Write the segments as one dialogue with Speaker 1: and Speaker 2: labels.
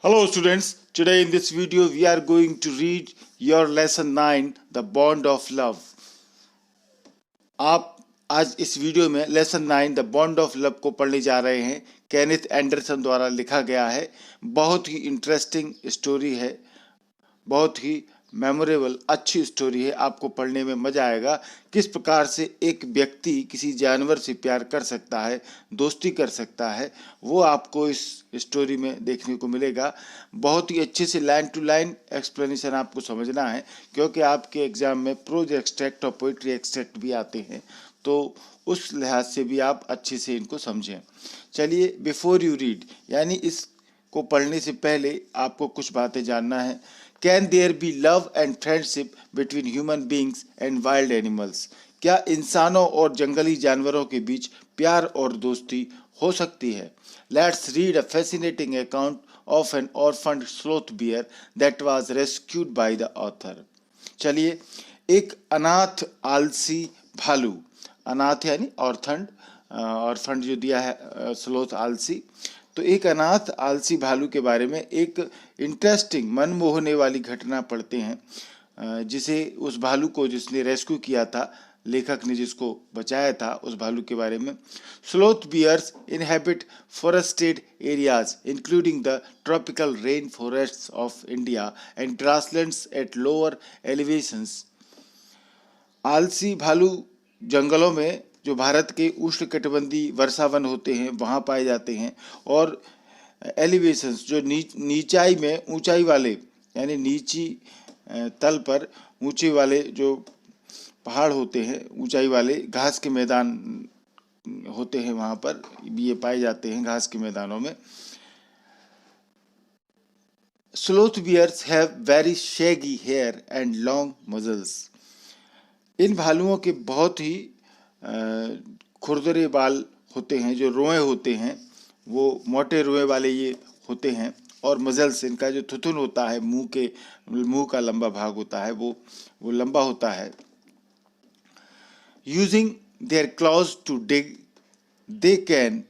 Speaker 1: Hello students, today in this video we are going to read your lesson 9 The Bond of Love. आप आज इस video में lesson 9 the bond of love को पढ़ने जा रहे हैं। केनेथ एंडरसन द्वारा लिखा गया है। बहुत ही इंटरेस्टिंग स्टोरी है, बहुत ही मेमोरेबल अच्छी स्टोरी है। आपको पढ़ने में मजा आएगा किस प्रकार से एक व्यक्ति किसी जानवर से प्यार कर सकता है, दोस्ती कर सकता है, वो आपको इस स्टोरी में देखने को मिलेगा। बहुत ही अच्छे से लाइन टू लाइन एक्सप्लेनेशन आपको समझना है, क्योंकि आपके एग्जाम में प्रोज एक्सट्रैक्ट और पोइट्री एक्सट्रैक्ट भी आते हैं, तो उस लिहाज से भी आप अच्छे से इनको समझें। चलिए, बिफोर यू रीड यानी इसको पढ़ने से पहले आपको कुछ बातें जानना है। Can there be love and friendship between human beings and wild animals? क्या इंसानों और जंगली जानवरों के बीच प्यार और दोस्ती हो सकती है? Let's read a fascinating account of an orphaned sloth bear that was rescued by the author. चलिए, एक अनाथ आलसी भालू, अनाथ यानी ऑर्थन्ड, ऑर्फन्ड जो दिया है स्लोथ आलसी, तो एक अनाथ आलसी भालू के बारे में एक इंटरेस्टिंग मन मोहने वाली घटना पढ़ते हैं, जिसे उस भालू को जिसने रेस्क्यू किया था, लेखक ने जिसको बचाया था, उस भालू के बारे में। Sloth bears inhabit forested areas including the tropical rain forests of India and grasslands at lower elevations. आलसी भालू जंगलों में, जो भारत के उष्णकटिबंधीय वर्षावन होते हैं, वहाँ पाए जाते हैं, और एलिवेशंस जो नीचाई में, ऊंचाई वाले यानी नीची तल पर ऊंचे वाले जो पहाड़ होते हैं, ऊंचाई वाले घास के मैदान होते हैं, वहाँ पर भी ये पाए जाते हैं, घास के मैदानों में। Sloth bears have very shaggy hair and long muzzles. इन भालुओं के बहुत ही खुरदरे बाल होते हैं, जो रोए होते हैं वो मोटे रोए वाले ये होते हैं, और मजल्स, इनका जो थुथुन होता है, मुंह का लंबा भाग होता है, वो लंबा होता है। Using their claws to dig they can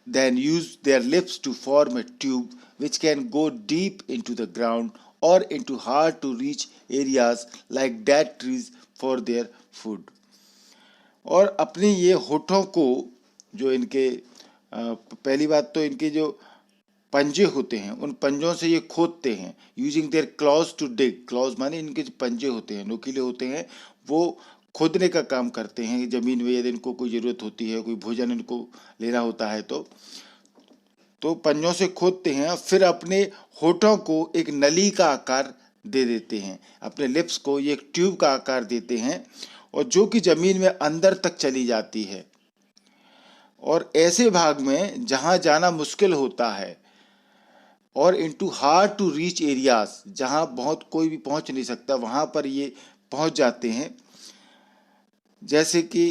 Speaker 1: then use their lips to form a tube which can go deep into the ground or into hard to reach areas like dead trees for their food. और अपने ये होठों को, जो इनके पहली बात तो इनके जो पंजे होते हैं, उन पंजों से ये खोदते हैं। Using their claws to dig, claws माने इनके जो पंजे होते हैं, नुकीले होते हैं, वो खोदने का काम करते हैं जमीन में। यदि इनको कोई ज़रूरत होती है, कोई भोजन इनको लेना होता है, तो पंजों से खोदते हैं, फिर अपने होठों को एक नली का आकार दे देते हैं, अपने लिप्स को ये एक ट्यूब का आकार देते हैं, और जो कि जमीन में अंदर तक चली जाती है, और ऐसे भाग में जहां जाना मुश्किल होता है, और into hard to reach areas, जहां बहुत कोई भी पहुंच नहीं सकता, वहां पर ये पहुंच जाते हैं। जैसे कि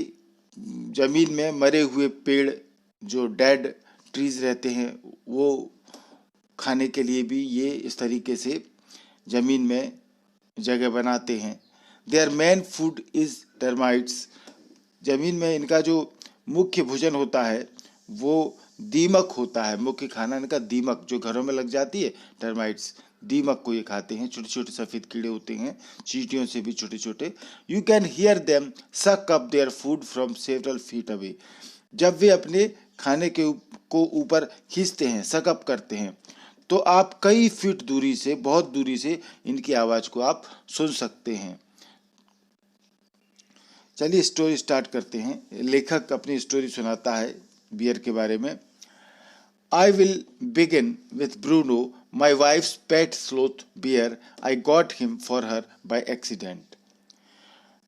Speaker 1: जमीन में मरे हुए पेड़, जो डेड ट्रीज रहते हैं, वो खाने के लिए भी ये इस तरीके से जमीन में जगह बनाते हैं। Their main food is termites. जमीन में इनका जो मुख्य भोजन होता है वो दीमक होता है। मुख्य खाना इनका दीमक, जो घरों में लग जाती है, टर्माइट्स, दीमक को ये खाते हैं। छोटे छोटे सफ़ेद कीड़े होते हैं, चींटियों से भी छोटे छोटे। यू कैन हियर देम सक up their food from several feet away. जब वे अपने खाने को ऊपर खींचते हैं, सकअप करते हैं, तो आप कई फीट दूरी से, बहुत दूरी से इनकी आवाज़ को आप सुन सकते हैं। चलिए स्टोरी स्टार्ट करते हैं। लेखक अपनी स्टोरी सुनाता है बियर के बारे में। I will begin with Bruno, my wife's pet sloth bear. I got him for her by accident.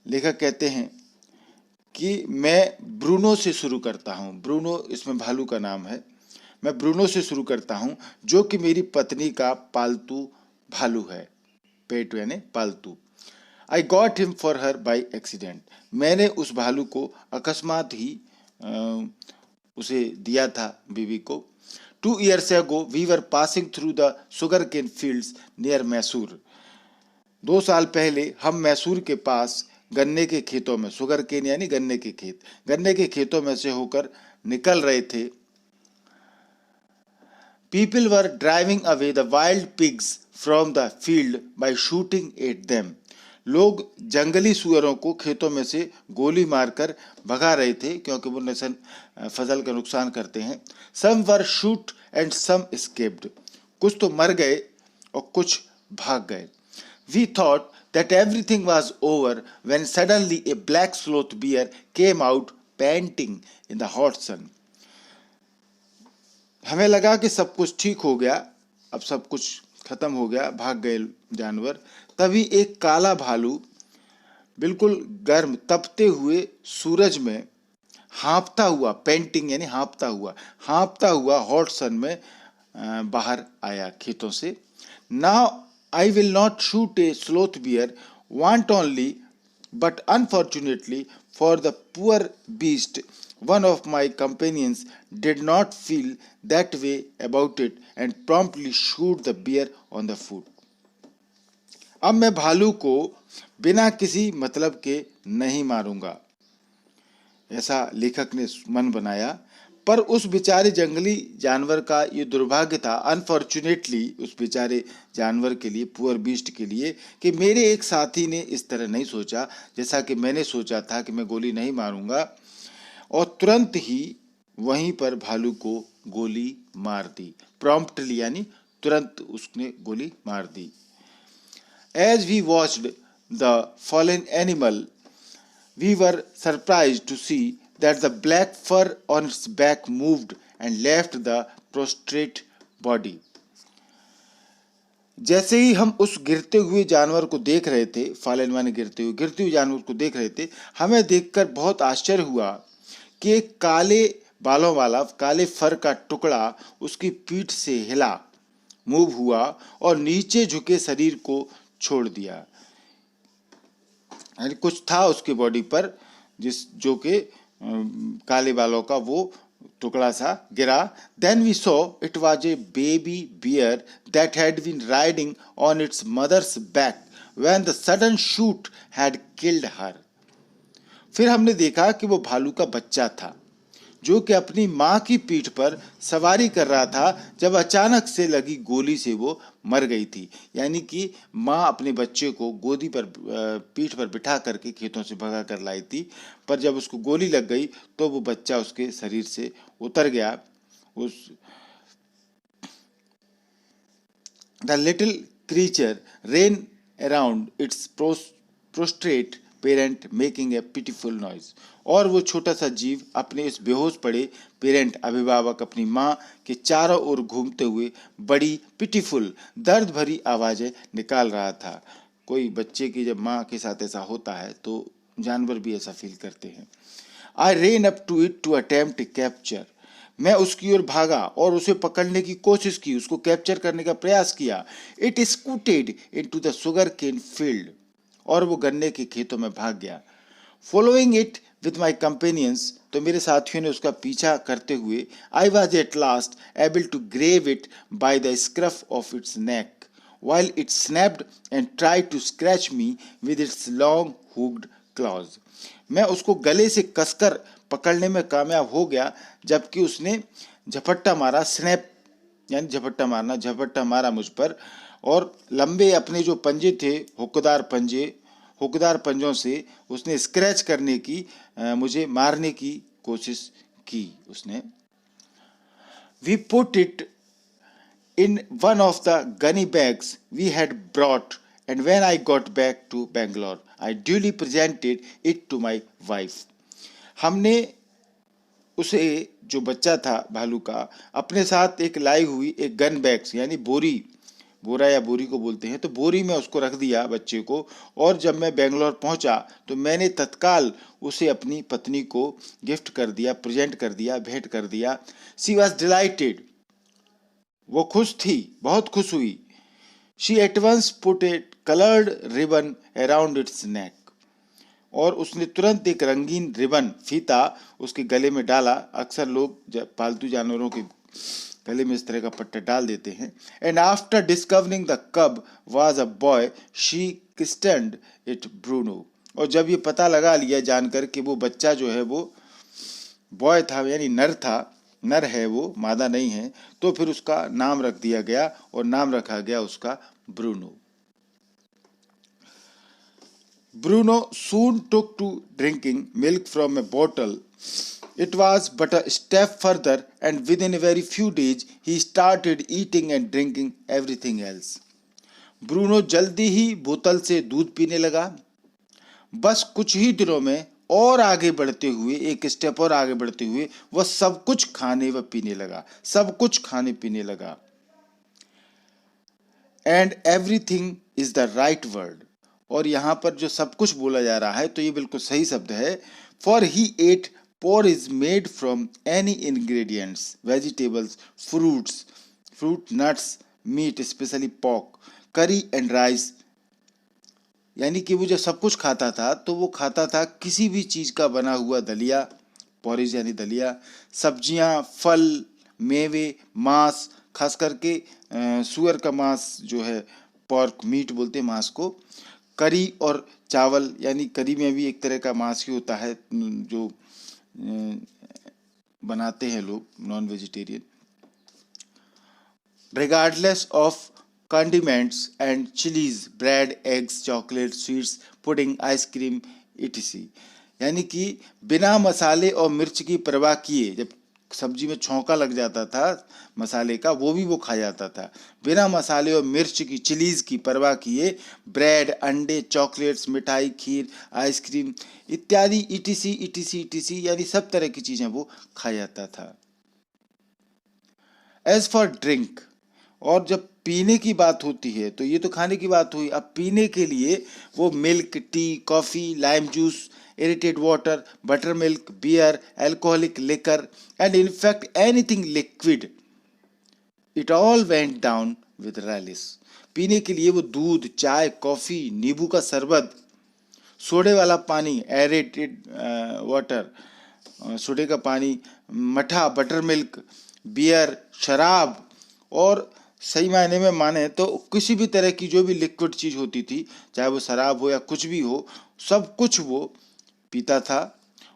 Speaker 1: लेखक कहते हैं कि मैं ब्रूनो से शुरू करता हूँ। ब्रूनो इसमें भालू का नाम है। मैं ब्रूनो से शुरू करता हूँ, जो कि मेरी पत्नी का पालतू भालू है। पेट यानी पालतू। I got him for her by accident. मैंने उस भालू को अकस्मात ही उसे दिया था, बीवी को। 2 years ago we were passing through the sugarcane fields near Mysore. 2 साल पहले हम मैसूर के पास गन्ने के खेतों में, सुगरकेन यानी गन्ने के खेत, गन्ने के खेतों में से होकर निकल रहे थे। People were driving away the wild pigs from the field by shooting at them. लोग जंगली सुअरों को खेतों में से गोली मारकर भगा रहे थे क्योंकि वो फसल का नुकसान करते हैं. Some were shot and some escaped. कुछ तो मर गए और कुछ भाग गए. We thought that everything was over when suddenly a black sloth bear came out panting in the hot sun. हमें लगा कि सब कुछ ठीक हो गया, अब सब कुछ खत्म हो गया, भाग गए जानवर. तभी एक काला भालू बिल्कुल गर्म तपते हुए सूरज में हाँफता हुआ, पेंटिंग यानी हाँफता हुआ हॉट सन में बाहर आया खेतों से. Now I will not shoot A sloth beer, want only, but unfortunately for the poor beast, one of my companions did not feel that way about it and promptly shoot the bear on the foot. अब मैं भालू को बिना किसी मतलब के नहीं मारूंगा, ऐसा लेखक ने मन बनाया. पर उस बेचारे जंगली जानवर का ये दुर्भाग्य था, अनफॉर्चुनेटली उस बेचारे जानवर के लिए, पुअर बीस्ट के लिए, कि मेरे एक साथी ने इस तरह नहीं सोचा जैसा कि मैंने सोचा था कि मैं गोली नहीं मारूंगा, और तुरंत ही वहीं पर भालू को गोली मार दी. प्रॉम्प्टली यानी तुरंत उसने गोली मार दी. As we watched the fallen animal, we were surprised to see that the black fur on its back moved and left the prostrate body. जैसे ही हम उस गिरते हुए जानवर को देख रहे थे, फालन माने गिरते हुए जानवर को देख रहे थे, हमें देखकर बहुत आश्चर्य हुआ कि एक काले बालों वाला, काले फर का टुकड़ा उसकी पीठ से हिला, मूव हुआ और नीचे झुके शरीर को छोड़ दिया. यानी कुछ था उसके बॉडी पर जो कि काले बालों का वो टुकड़ा सा गिरा. Then we saw it was a baby bear that had been riding on its mother's back when the sudden shoot had killed her. फिर हमने देखा कि वो भालू का बच्चा था जो कि अपनी माँ की पीठ पर सवारी कर रहा था जब अचानक से लगी गोली से वो मर गई थी. यानी कि माँ अपने बच्चे को गोदी पर, पीठ पर बिठा करके खेतों से भगा कर लाई थी, पर जब उसको गोली लग गई तो वो बच्चा उसके शरीर से उतर गया. The little creature ran around its prostrate parent making a pitiful noise. और वो छोटा सा जीव अपने इस बेहोश पड़े पेरेंट, अभिभावक, अपनी माँ के चारों ओर घूमते हुए बड़ी पिटीफुल, दर्द भरी आवाज़ें निकाल रहा था. कोई बच्चे की जब माँ के साथ ऐसा होता है तो जानवर भी ऐसा फील करते हैं. I ran up to it to attempt capture. मैं उसकी ओर भागा और उसे पकड़ने की कोशिश की, उसको कैप्चर करने का प्रयास किया. It scooted into the sugar cane field. और वो गन्ने के खेतों में भाग गया. Following it with my companions. तो मेरे साथियों ने उसका पीछा करते हुए, I was at last able to grab it by the scruff of its neck while it snapped and tried to scratch me with its long hooked claws. मैं उसको गले से कसकर पकड़ने में कामयाब हो गया जबकि उसने झपट्टा मारा, स्नैप यानी झपट्टा मारा मुझ पर, और लंबे अपने जो पंजे थे, हुकदार पंजों से उसने स्क्रैच करने की, मुझे मारने की कोशिश की उसने. We put it in one of the gunny bags we had brought, and when I got back to Bangalore, I duly presented it to my wife. हमने उसे, जो बच्चा था भालू का, अपने साथ एक लाई हुई एक गन बैग्स यानी बोरा या बोरी को बोलते हैं, तो बोरी में उसको रख दिया बच्चे को. और जब मैं बेंगलोर पहुंचा तो मैंने तत्काल उसे अपनी पत्नी को गिफ्ट कर दिया, प्रेजेंट कर दिया, भेंट कर दिया. She was delighted. वो खुश थी, बहुत खुश हुई. She at once put a coloured ribbon around its neck. और उसने तुरंत एक रंगीन रिबन, फीता उसके गले में डाला. अक्सर लोग पालतू जानवरों के गले में इस तरह का पट्टा डाल देते हैं. And after discovering the cub was a boy she christened it Bruno. और जब ये पता लगा लिया जानकर कि वो बच्चा जो है वो बॉय था यानी नर था, नर है वो, मादा नहीं है, तो फिर उसका नाम रख दिया गया और नाम रखा गया उसका Bruno. Bruno soon took to drinking milk from a bottle. It was but a step further, and within a very few days he started eating and drinking everything else. Bruno जल्दी ही बोतल से दूध पीने लगा। बस कुछ ही दिनों में और आगे बढ़ते हुए, एक स्टेप और आगे बढ़ते हुए वह सब कुछ खाने व पीने लगा, सब कुछ खाने पीने लगा। And everything is the right word. और यहाँ पर जो सब कुछ बोला जा रहा है तो ये बिल्कुल सही शब्द है। For he ate pore is made from any ingredients, vegetables, fruit, nuts, meat, specially pork, curry and rice. यानी कि वो जो सब कुछ खाता था तो वो खाता था किसी भी चीज़ का बना हुआ दलिया, पॉरिज यानी दलिया, सब्जियां, फल, मेवे, मांस, खास करके सुअर का मांस जो है, पॉर्क मीट बोलते हैं मांस को, करी और चावल, यानी करी में भी एक तरह का मांस ही होता है जो बनाते हैं लोग non vegetarian. Regardless of condiments and chilies, bread, eggs, chocolate, sweets, pudding, ice cream etc. यानी कि बिना मसाले और मिर्च की परवाह किए, जब सब्जी में छौंका लग जाता था मसाले का, वो भी वो खा जाता था बिना मसाले और मिर्च की, चिलीज की परवाह किए। ब्रेड, अंडे, चॉकलेट्स, मिठाई, खीर, आइसक्रीम इत्यादि etc यानी सब तरह की चीजें वो खा जाता था। एज फॉर ड्रिंक, और जब पीने की बात होती है तो ये तो खाने की बात हुई, अब पीने के लिए वो milk, tea, coffee, lime juice, aerated water, butter milk, beer, alcoholic liquor and in fact anything liquid, it all went down with relish. पीने के लिए वो दूध, चाय, कॉफ़ी, नींबू का शरबत, सोडे वाला पानी, एरेटेड वाटर, सोडे का पानी, मठा, बटर मिल्क, बियर, शराब, और सही मायने में माने तो किसी भी तरह की जो भी लिक्विड चीज़ होती थी, चाहे वो शराब हो या कुछ भी हो, सब कुछ वो पीता था।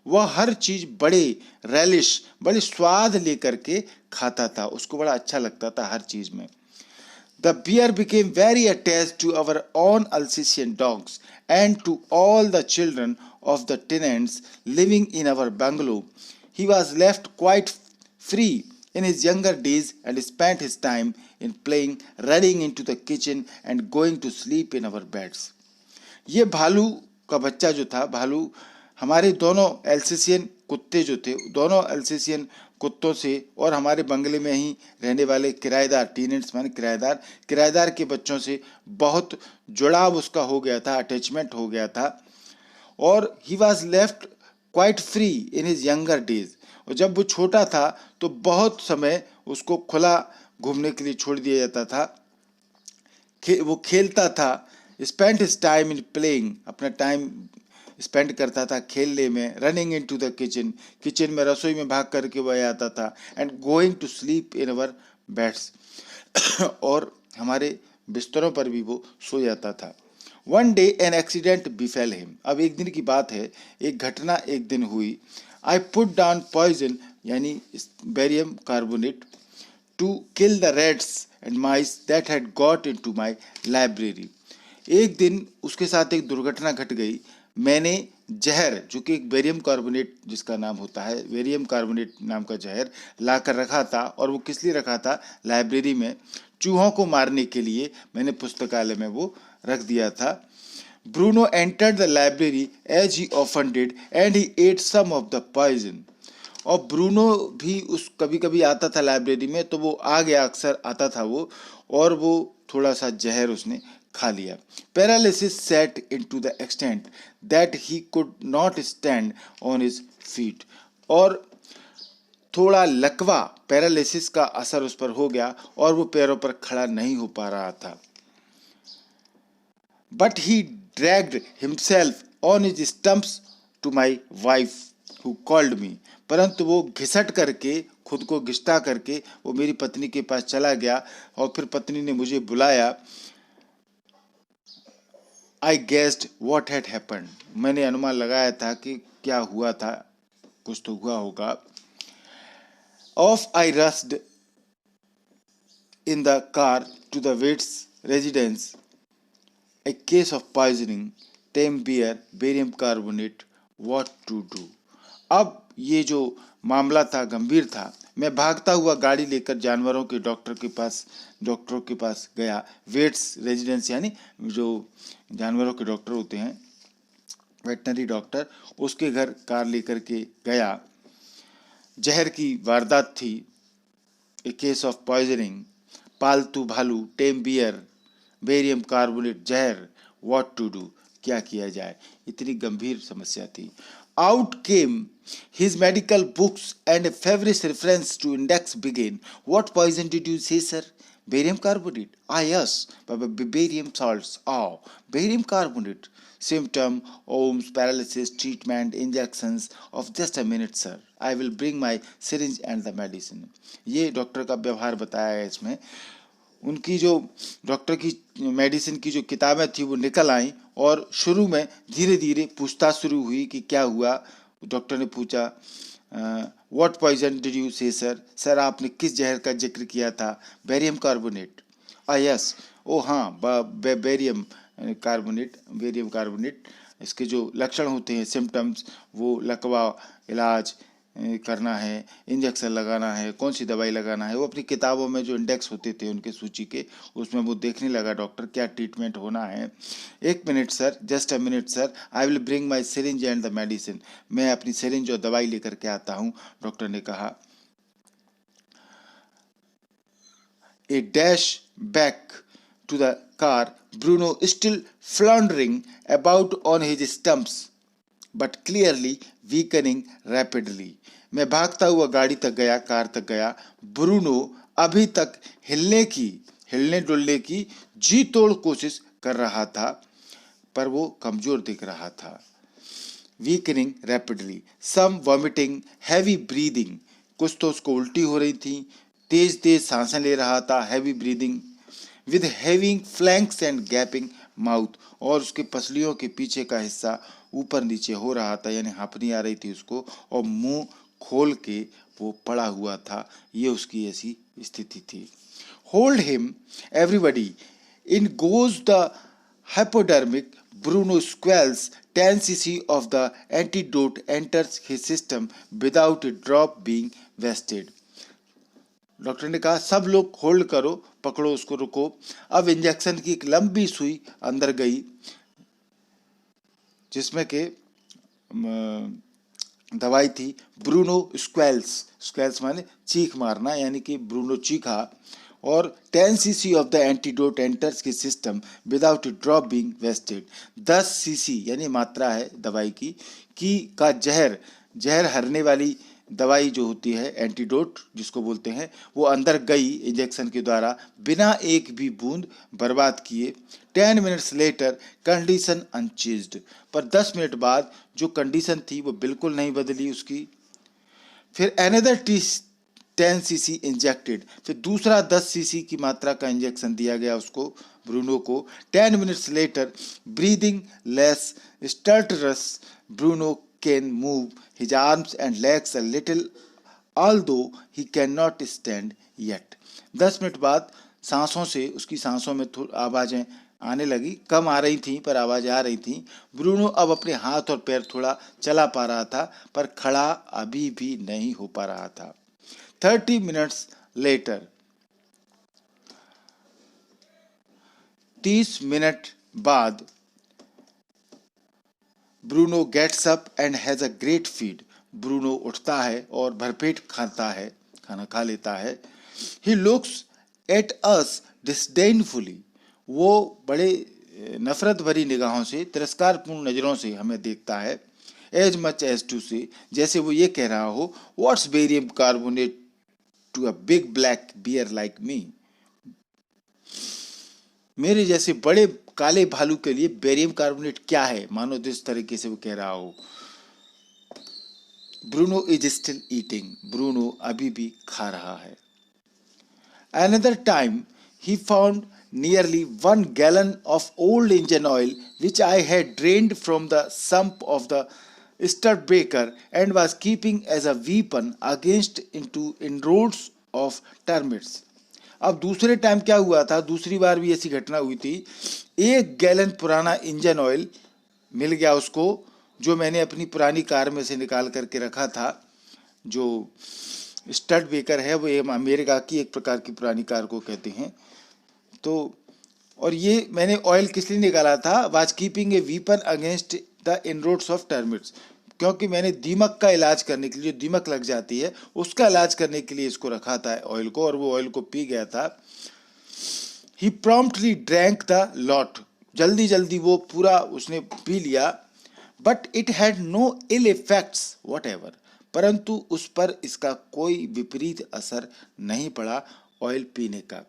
Speaker 1: वह हर चीज़ बड़े रैलिश, बड़े स्वाद लेकर के खाता था, उसको बड़ा अच्छा लगता था हर चीज़ में। The bear became very attached to our own Alsatian dogs and to all the children of the tenants living in our bungalow. He was left quite free in his younger days and spent his time in playing, running into the kitchen and going to sleep in our beds. ये भालू का बच्चा जो था, भालू हमारे दोनों Alsatian कुत्ते जो थे, दोनों एल्सेशियन कुत्तों से और हमारे बंगले में ही रहने वाले किराएदार, टीनेंट्स माने किराएदार के बच्चों से बहुत जुड़ाव उसका हो गया था, अटैचमेंट हो गया था। और he was left quite free in his younger days, और जब वो छोटा था तो बहुत समय उसको खुला घूमने के लिए छोड़ दिया जाता था। वो खेलता था, spend his time in playing, अपना टाइम स्पेंड करता था खेलने में, running into the kitchen में, रसोई में भाग करके वह आता था, and going to sleep in our beds और हमारे बिस्तरों पर भी वो सो जाता था। One day an accident befell him, अब एक दिन की बात है, एक घटना एक दिन हुई। आई पुट डाउन पॉइजन यानी barium carbonate to kill the rats and mice that had got into my library. एक दिन उसके साथ एक दुर्घटना घट गई। मैंने जहर, जो कि एक बेरियम कार्बोनेट जिसका नाम होता है, बेरियम कार्बोनेट नाम का जहर ला कर रखा था, और वो किस लिए रखा था? लाइब्रेरी में चूहों को मारने के लिए मैंने पुस्तकालय में वो रख दिया था। Bruno entered the library as he often did and he ate some of the poison. और ब्रूनो भी उस कभी कभी आता था लाइब्रेरी में, तो वो आ गया, अक्सर आता था वो, और वो थोड़ा सा जहर उसने खा लिया। Paralysis set into the extent that he could not stand on his feet, और थोड़ा लकवा, पैरालिसिस का असर उस पर हो गया और वो पैरों पर खड़ा नहीं हो पा रहा था। But he dragged himself on his stumps to my wife who called me, परंतु वो घिसट करके, खुद को घिसटा करके वो मेरी पत्नी के पास चला गया, और फिर पत्नी ने मुझे बुलाया। आई गेस्ड वॉट हैड हैपन्ड, मैंने अनुमान लगाया था कि क्या हुआ था, कुछ तो हुआ होगा। Off I rushed in the car to the Waits residence. A case of poisoning, tame beer, barium carbonate, what to do? अब ये जो मामला था गंभीर था। मैं भागता हुआ गाड़ी लेकर जानवरों के डॉक्टरों के पास गया। वेट्स रेजिडेंस यानी जो जानवरों के डॉक्टर होते हैं, वेटनरी डॉक्टर, उसके घर कार लेकर के गया। जहर की वारदात थी। ए केस ऑफ पॉइजनिंग, पालतू भालू, टेम बियर, बेरियम कार्बोनेट जहर, व्हाट टू डू, क्या किया जाए, इतनी गंभीर समस्या थी। Out came his medical books and a feverish reference to index began. What poison did you say, sir? Barium carbonate. Ah, yes. Barium salts. Oh, barium carbonate. Symptom, ohms, paralysis, treatment, injections of just a minute, sir. I will bring my syringe and the medicine. ये doctor का व्यवहार बताया है इसमें। उनकी जो doctor की medicine की जो किताबें थी वो निकल आई और शुरू में धीरे धीरे पूछताछ शुरू हुई कि क्या हुआ। डॉक्टर ने पूछा, व्हाट पॉइजन डिड यू से सर, सर आपने किस जहर का जिक्र किया था? Barium carbonate. यस, ओ हाँ, बेरियम कार्बोनेट। इसके जो लक्षण होते हैं, सिम्टम्स, वो लकवा, इलाज करना है, इंजेक्शन लगाना है, कौन सी दवाई लगाना है, वो अपनी किताबों में जो इंडेक्स होते थे उनके सूची के, उसमें वो देखने लगा डॉक्टर क्या ट्रीटमेंट होना है। एक minute sir, just a minute sir, I will bring my syringe and the medicine. मैं अपनी सिरिंज और दवाई लेकर के आता हूँ, डॉक्टर ने कहा। A dash back to the car, Bruno still floundering about on his stumps, but clearly weakening rapidly. मैं भागता हुआ गाड़ी तक गया, कार तक गया। ब्रूनो अभी तक हिलने डुलने की जी तोड़ कोशिश कर रहा था, पर वो कमजोर दिख रहा था। वीकनिंग रैपिडली, सम वॉमिटिंग, हैवी ब्रीदिंग, कुछ तो उसको उल्टी हो रही थी, तेज तेज सांसें ले रहा था, heavy breathing, with having flanks and gapping mouth, और उसके पसलियों के पीछे का हिस्सा ऊपर नीचे हो रहा था, यानी हांफनी आ रही थी उसको, और मुंह खोल के वो पड़ा हुआ था। ये उसकी ऐसी स्थिति थी। Hold him everybody, in goes the hypodermic. Bruno squalls 10 cc of the antidote enters his system without a drop being wasted. Doctor ने कहा सब लोग होल्ड करो, पकड़ो उसको, रुको। अब इंजेक्शन की एक लंबी सुई अंदर गई, जिसमें के दवाई थी। ब्रूनो स्क्वेल्स माने चीख मारना, यानी कि ब्रूनो चीखा, और 10 cc of the antidote enters की system without drop being wasted. 10 cc यानी मात्रा है दवाई की का जहर हरने वाली दवाई जो होती है, एंटीडोट जिसको बोलते हैं, वो अंदर गई इंजेक्शन के द्वारा बिना एक भी बूंद बर्बाद किए। 10 minutes लेटर कंडीशन अनचेंज्ड, पर 10 मिनट बाद जो कंडीशन थी वो बिल्कुल नहीं बदली उसकी। फिर अनदर 10 cc इंजेक्टेड, फिर दूसरा 10 cc की मात्रा का इंजेक्शन दिया गया उसको, ब्रूनो को। 10 minutes later breathing less stertorous, Bruno can move his arms and legs a little, although he cannot stand yet. 10 minute बाद उसकी सांसों में आवाजें आने लगी, कम आ रही थी पर आवाज आ रही थी। ब्रूनो अब अपने हाथ और पैर थोड़ा चला पा रहा था, पर खड़ा अभी भी नहीं हो पा रहा था। 30 minutes लेटर, 30 मिनट बाद Bruno gets up and has a great feed, Bruno उठता है और भरपेट खाना खा लेता है। ही लुक्स एट अस डिस्डेनफुली, वो बड़े नफरत भरी निगाहों से, तिरस्कारपूर्ण नजरों से हमें देखता है। एज मच एज टू से, जैसे वो ये कह रहा हो, what's barium carbonate to a big black bear like me, मेरे जैसे बड़े काले भालू के लिए बेरियम कार्बोनेट क्या है, मानो जिस तरीके से वो कह रहा हो। Bruno is still eating, Bruno अभी भी खा रहा है। Another time he found nearly 1 gallon of old engine oil which I had drained from the sump of the Studbreaker and was keeping as a weapon against into inroads of termites. अब दूसरे time क्या हुआ था, दूसरी बार भी ऐसी घटना हुई थी। 1 गैलन पुराना इंजन ऑयल मिल गया उसको, जो मैंने अपनी पुरानी कार में से निकाल करके रखा था। जो स्टडबेकर है वो अमेरिका की एक प्रकार की पुरानी कार को कहते हैं। तो और ये मैंने ऑयल किस लिए निकाला था, was keeping A weapon against the inroads of termites, क्योंकि मैंने दीमक का इलाज करने के लिए, जो दीमक लग जाती है उसका इलाज करने के लिए इसको रखा था ऑयल को, और वो ऑयल को पी गया था। He promptly drank the lot, जल्दी जल्दी वो पूरा उसने पी लिया। But it had no ill effects whatever, परंतु उस पर इसका कोई विपरीत असर नहीं पड़ा ऑयल पीने का।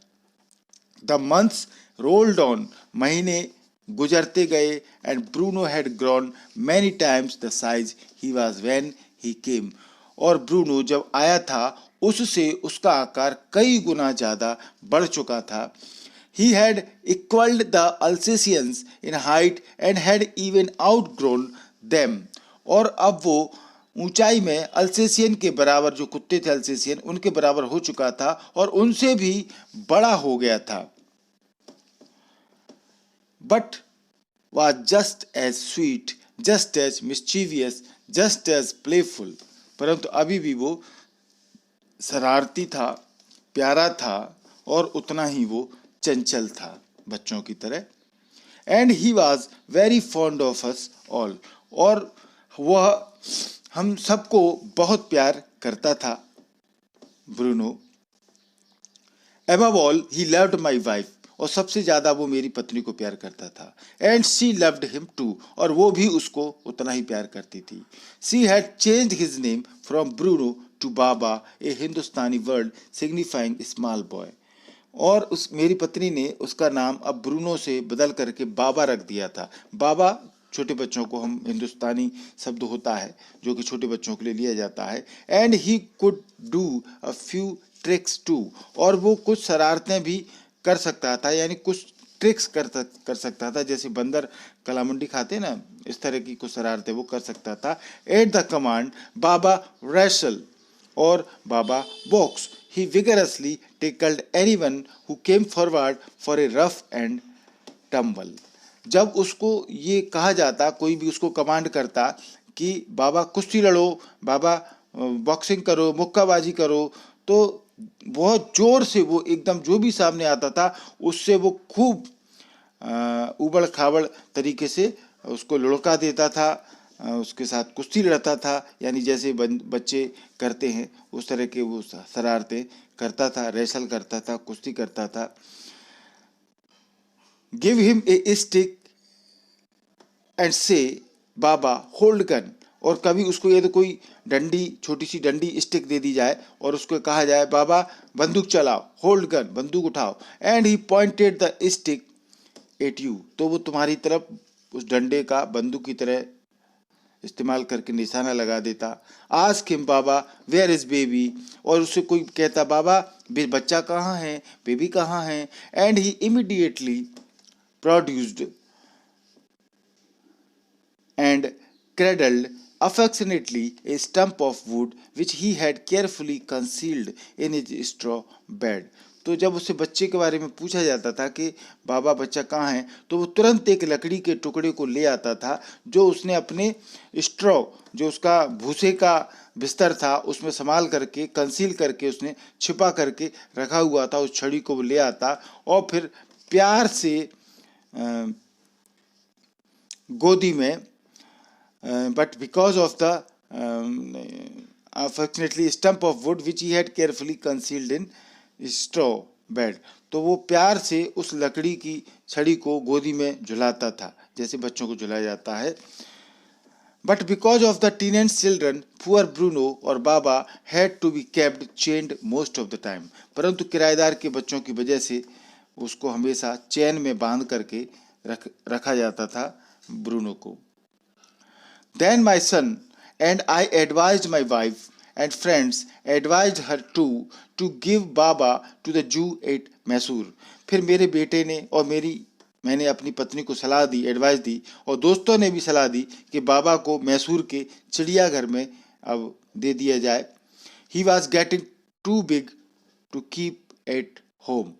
Speaker 1: द मंथ्स रोल्ड ऑन, महीने गुजरते गए, and Bruno had grown many times the size he was when he came, और ब्रूनो जब आया था उससे उसका आकार कई गुना ज़्यादा बढ़ चुका था। He had equaled the Alsatians in height and had even outgrown them, और अब वो ऊंचाई में अल्सेशियन के बराबर, जो कुत्ते थे अल्सेशियन, उनके बराबर हो चुका था और उनसे भी बड़ा हो गया था। But was just as sweet, just as mischievous, just as playful, परंतु अभी भी वो शरारती था, प्यारा था और उतना ही वो चंचल था बच्चों की तरह। And he was very fond of us all, और वह हम सबको बहुत प्यार करता था Bruno. Above all he loved my wife, और सबसे ज़्यादा वो मेरी पत्नी को प्यार करता था। And she loved him too, और वो भी उसको उतना ही प्यार करती थी। She had changed his name from Bruno to Baba, a Hindustani word signifying small boy, और उस मेरी पत्नी ने उसका नाम अब ब्रूनो से बदल करके बाबा रख दिया था। बाबा छोटे बच्चों को, हम हिंदुस्तानी शब्द होता है जो कि छोटे बच्चों के लिए लिया जाता है। And he could do a few tricks too, और वो कुछ शरारतें भी कर सकता था, यानी कुछ ट्रिक्स कर सकता था, जैसे बंदर कलामुंडी खाते ना, इस तरह की कुछ शरारतें वो कर सकता था। At the command Baba racial और बाबा box, he vigorously tackled anyone who came forward for a rough and tumble. जब उसको ये कहा जाता, कोई भी उसको कमांड करता कि बाबा कुश्ती लड़ो, बाबा बॉक्सिंग करो, मुक्काबाजी करो, तो बहुत जोर से वो एकदम जो भी सामने आता था उससे वो खूब उबड़ खाबड़ तरीके से उसको लुढ़का देता था, उसके साथ कुश्ती लड़ता था, यानी जैसे बच्चे करते हैं उस तरह के वो शरारतें करता था, रेसल करता था, कुश्ती करता था। Give him a stick and से बाबा होल्ड गन, और कभी उसको यदि कोई डंडी, छोटी सी डंडी स्टिक दे दी जाए और उसको कहा जाए बाबा बंदूक चलाओ, होल्ड गन, बंदूक उठाओ, and he pointed the stick at you, तो वो तुम्हारी तरफ उस डंडे का बंदूक की तरह इस्तेमाल करके निशाना लगा देता। Ask him Baba where is baby, और उससे कोई कहता बाबा बच्चा कहाँ है, बेबी कहाँ है, and he immediately produced and cradled affectionately a stump of wood which he had carefully concealed in his straw bed. तो जब उससे बच्चे के बारे में पूछा जाता था कि बाबा बच्चा कहाँ है, तो वो तुरंत एक लकड़ी के टुकड़े को ले आता था जो उसने अपने स्ट्रॉ, जो उसका भूसे का बिस्तर था, उसमें संभाल करके, कंसील करके, उसने छिपा करके रखा हुआ था। उस छड़ी को वो ले आता और फिर प्यार से गोदी में, but because of the unfortunately stump of wood which he had carefully concealed in straw bed, तो वो प्यार से उस लकड़ी की छड़ी को गोदी में झुलाता था जैसे बच्चों को झुलाया जाता है। But because of the tenants' children, poor Bruno और बाबा had to be kept chained most of the time, परंतु किराएदार के बच्चों की वजह से उसको हमेशा चैन में बांध करके रखा जाता था ब्रूनो को। Then my son and I advised my wife and friends advised her to give Baba to the Jew at Mysore. फिर मेरे बेटे ने और मेरी मैंने अपनी पत्नी को सलाह दी, एडवाइस दी, और दोस्तों ने भी सलाह दी कि बाबा को मैसूर के चिड़ियाघर में अब दे दिया जाए। He was getting too big to keep at home,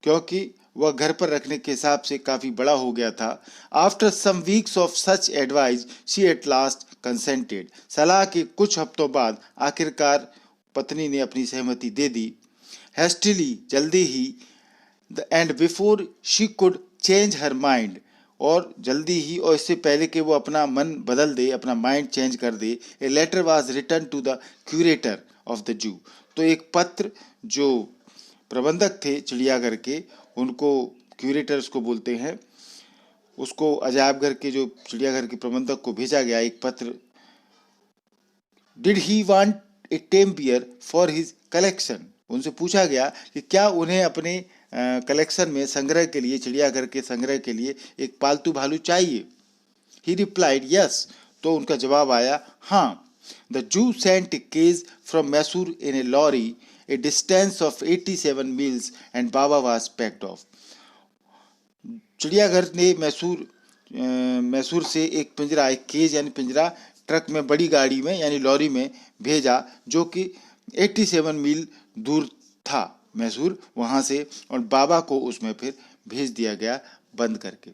Speaker 1: क्योंकि वह घर पर रखने के हिसाब से काफ़ी बड़ा हो गया था। After some weeks of such advice she at last consented. सलाह के कुछ हफ्तों बाद आखिरकार पत्नी ने अपनी सहमति दे दी। हेस्टिली, जल्दी ही, and before she could change her mind, और जल्दी ही, और इससे पहले कि वो अपना मन बदल दे, अपना माइंड चेंज कर दे, a letter was return to the curator of the zoo. तो एक पत्र जो प्रबंधक थे चिड़ियाघर के, उनको क्यूरेटर उसको बोलते हैं, उसको अजायबघर के जो चिड़ियाघर के प्रबंधक को भेजा गया एक पत्र। Did he want a tame bear for his collection. उनसे पूछा गया कि क्या उन्हें अपने कलेक्शन में, संग्रह के लिए, चिड़ियाघर के संग्रह के लिए एक पालतू भालू चाहिए। He replied yes. तो उनका जवाब आया हाँ। The zoo sent a cage from Mysore in a lorry, a distance of 87 miles, and Baba was packed off. चिड़ियाघर ने मैसूर से एक पिंजरा, एक केज यानी पिंजरा, ट्रक में, बड़ी गाड़ी में यानी लॉरी में भेजा, जो कि 87 मील दूर था मैसूर, वहाँ से, और बाबा को उसमें फिर भेज दिया गया बंद करके।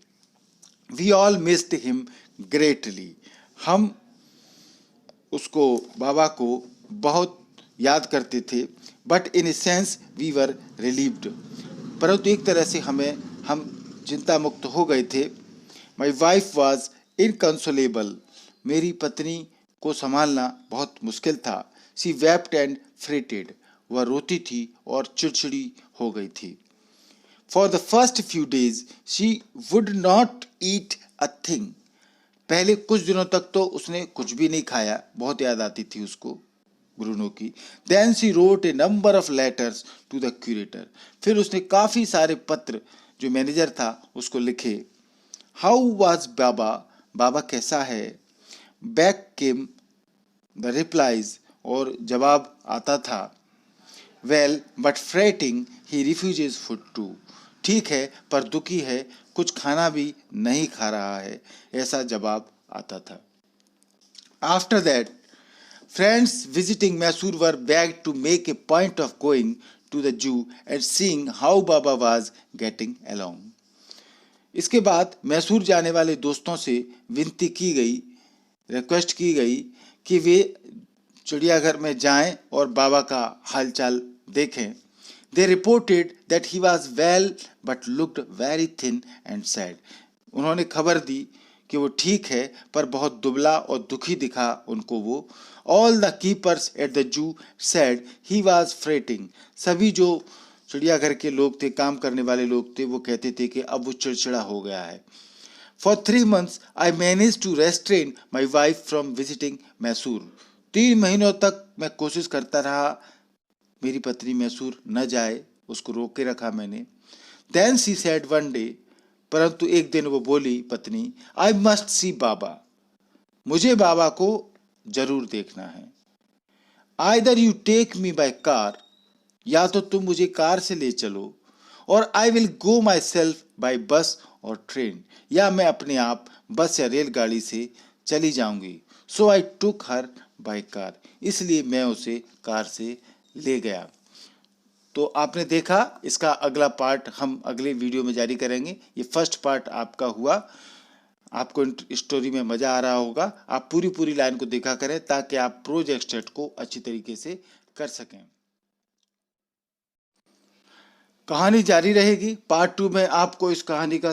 Speaker 1: We all missed him greatly. हम उसको, बाबा को बहुत याद करते थे। But in a sense we were relieved. परंतु एक तरह से हम चिंता मुक्त हो गए थे। My wife was inconsolable. मेरी पत्नी को संभालना बहुत मुश्किल था। She wept and fretted. वह रोती थी और चिड़चिड़ी हो गई थी। For the first few days she would not eat a thing. पहले कुछ दिनों तक तो उसने कुछ भी नहीं खाया, बहुत याद आती थी उसको ब्रूनो की। Then she wrote a number of letters to the curator. फिर उसने काफ़ी सारे पत्र, जो मैनेजर था, उसको लिखे। हाउ वाज बाबा, बाबा कैसा है। बैक केम द रिप्लाइज, और जवाब आता था। Well but fretting, he refuses food too. ठीक है पर दुखी है, कुछ खाना भी नहीं खा रहा है, ऐसा जवाब आता था। After that friends visiting Mysore were begged to make a point of going to the zoo and seeing how Baba was getting along. इसके बाद मैसूर जाने वाले दोस्तों से विनती की गई, रिक्वेस्ट की गई कि वे चिड़ियाघर में जाएं और बाबा का हालचाल देखें। They reported that he was well but looked very thin and sad. उन्होंने खबर दी कि वो ठीक है पर बहुत दुबला और दुखी दिखा उनको वो। All the keepers at the zoo said he was fretting. सभी जो चिड़ियाघर के लोग थे, काम करने वाले लोग थे, वो कहते थे कि अब वो चिड़चिड़ा हो गया है। For 3 months I managed to restrain my wife from visiting Mysore. 3 महीनों तक मैं कोशिश करता रहा मेरी पत्नी मैसूर न जाए, उसको रोक के रखा मैंने। Then she said one day, परंतु एक दिन वो बोली पत्नी, I must see बाबा। मुझे बाबा को जरूर देखना है। Either you take me by car, या तो तुम मुझे कार से ले चलो, और I will go myself by bus or train, या मैं अपने आप बस या रेलगाड़ी से चली जाऊंगी। So I took her by car, इसलिए मैं उसे कार से ले गया। तो आपने देखा, इसका अगला पार्ट हम अगले वीडियो में जारी करेंगे। ये फर्स्ट पार्ट आपका हुआ। आपको स्टोरी में मज़ा आ रहा होगा। आप पूरी लाइन को देखा करें ताकि आप प्रोजेक्ट सेट को अच्छी तरीके से कर सकें। कहानी जारी रहेगी। पार्ट 2 में आपको इस कहानी का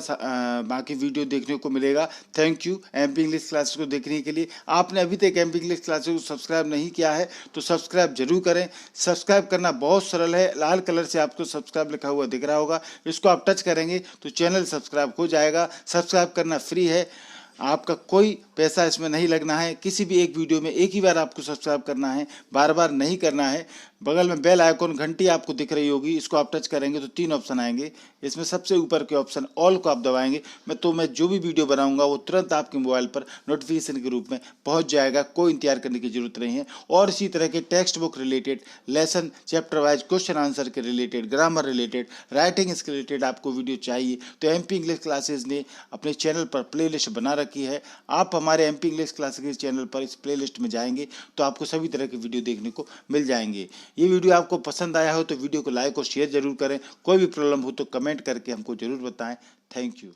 Speaker 1: बाकी वीडियो देखने को मिलेगा। Thank you MP English classes को देखने के लिए। आपने अभी तक एमपी इंग्लिश क्लासेस को सब्सक्राइब नहीं किया है तो सब्सक्राइब जरूर करें। सब्सक्राइब करना बहुत सरल है। लाल कलर से आपको सब्सक्राइब लिखा हुआ दिख रहा होगा, इसको आप टच करेंगे तो चैनल सब्सक्राइब हो जाएगा। सब्सक्राइब करना फ्री है, आपका कोई पैसा इसमें नहीं लगना है। किसी भी एक वीडियो में एक ही बार आपको सब्सक्राइब करना है, बार बार नहीं करना है। बगल में बेल आइकॉन घंटी आपको दिख रही होगी, इसको आप टच करेंगे तो 3 ऑप्शन आएंगे। इसमें सबसे ऊपर के ऑप्शन ऑल को आप दबाएंगे मैं जो भी वीडियो बनाऊंगा वो तुरंत आपके मोबाइल पर नोटिफिकेशन के रूप में पहुंच जाएगा। कोई इंतजार करने की जरूरत नहीं है। और इसी तरह के text book related, lesson chapter wise question answer के रिलेटेड, ग्रामर रिलेटेड, राइटिंग इसके रिलेटेड आपको वीडियो चाहिए तो एमपी इंग्लिश क्लासेज ने अपने चैनल पर प्लेलिस्ट बना रखी है। आप हमारे एमपी इंग्लिश क्लासेज चैनल पर इस प्लेलिस्ट में जाएंगे तो आपको सभी तरह के वीडियो देखने को मिल जाएंगे। ये वीडियो आपको पसंद आया हो तो वीडियो को लाइक और शेयर जरूर करें। कोई भी प्रॉब्लम हो तो कमेंट करके हमको जरूर बताएं। Thank you.